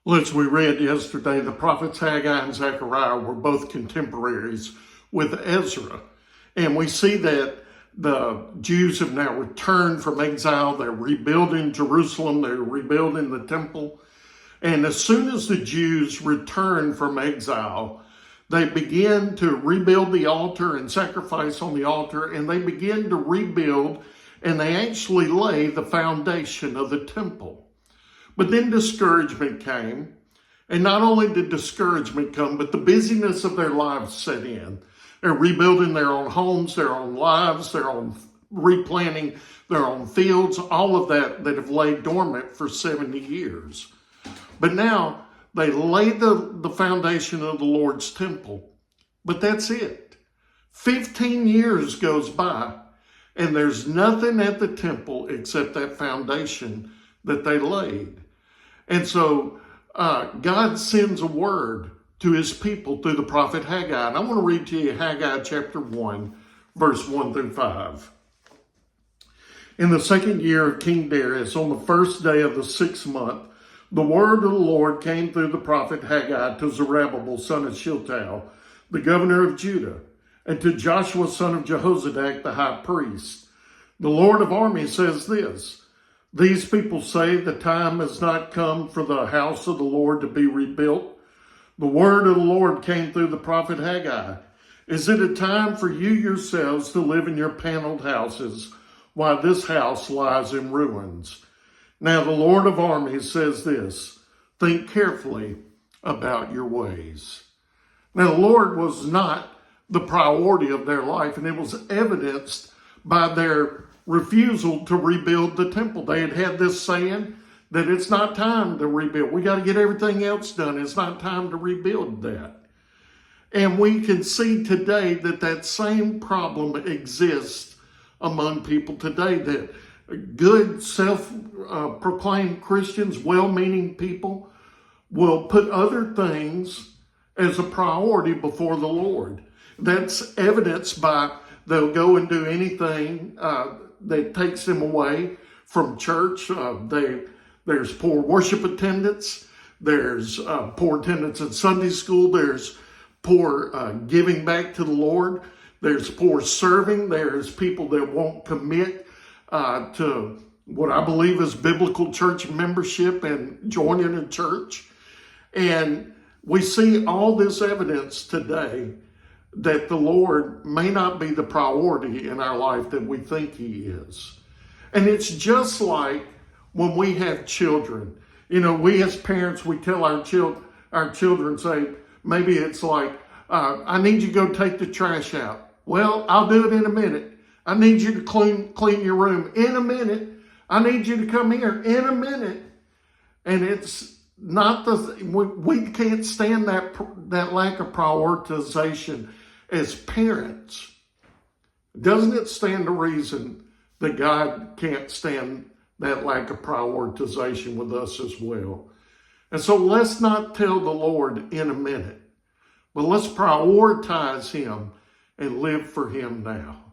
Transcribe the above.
Well, as we read yesterday, the prophets Haggai and Zechariah were both contemporaries with Ezra. And we see that the Jews have now returned from exile. They're rebuilding Jerusalem. They're rebuilding the temple. And as soon as the Jews return from exile, they begin to rebuild the altar and sacrifice on the altar. And they begin to rebuild, and they actually lay the foundation of the temple. But then discouragement came. And not only did discouragement come, but the busyness of their lives set in. They're rebuilding their own homes, their own lives, their own replanting their own fields, all of that have laid dormant for 70 years. But now they laid the foundation of the Lord's temple. But that's it. 15 years goes by, and there's nothing at the temple except that foundation that they laid. And so God sends a word to his people through the prophet Haggai. And I want to read to you Haggai chapter 1, verse 1 through 5. In the second year of King Darius, on the first day of the 6th month, the word of the Lord came through the prophet Haggai to Zerubbabel, son of Shealtiel, the governor of Judah, and to Joshua, son of Jehozadak, the high priest. The Lord of armies says this: these people say the time has not come for the house of the Lord to be rebuilt. The word of the Lord came through the prophet Haggai. Is it a time for you yourselves to live in your paneled houses while this house lies in ruins? Now the Lord of armies says this: think carefully about your ways. Now the Lord was not the priority of their life, and it was evidenced by their refusal to rebuild the temple. They had this saying that it's not time to rebuild. We got to get everything else done. It's not time to rebuild that. And we can see today that that same problem exists among people today, that good self-proclaimed Christians, well-meaning people, will put other things as a priority before the Lord. That's evidenced by they'll go and do anything that takes them away from church. There's poor worship attendance. There's poor attendance at Sunday school. There's poor giving back to the Lord. There's poor serving. There's people that won't commit to what I believe is biblical church membership and joining a church. And we see all this evidence today that the Lord may not be the priority in our life that we think he is. And it's just like when we have children. You know, we as parents, we tell our children, say, maybe it's like, I need you to go take the trash out. Well, I'll do it in a minute. I need you to clean your room in a minute. I need you to come here in a minute. And it's not we can't stand that lack of prioritization as parents. Doesn't it stand to reason that God can't stand that lack of prioritization with us as well? And so let's not tell the Lord in a minute, but let's prioritize him and live for him now.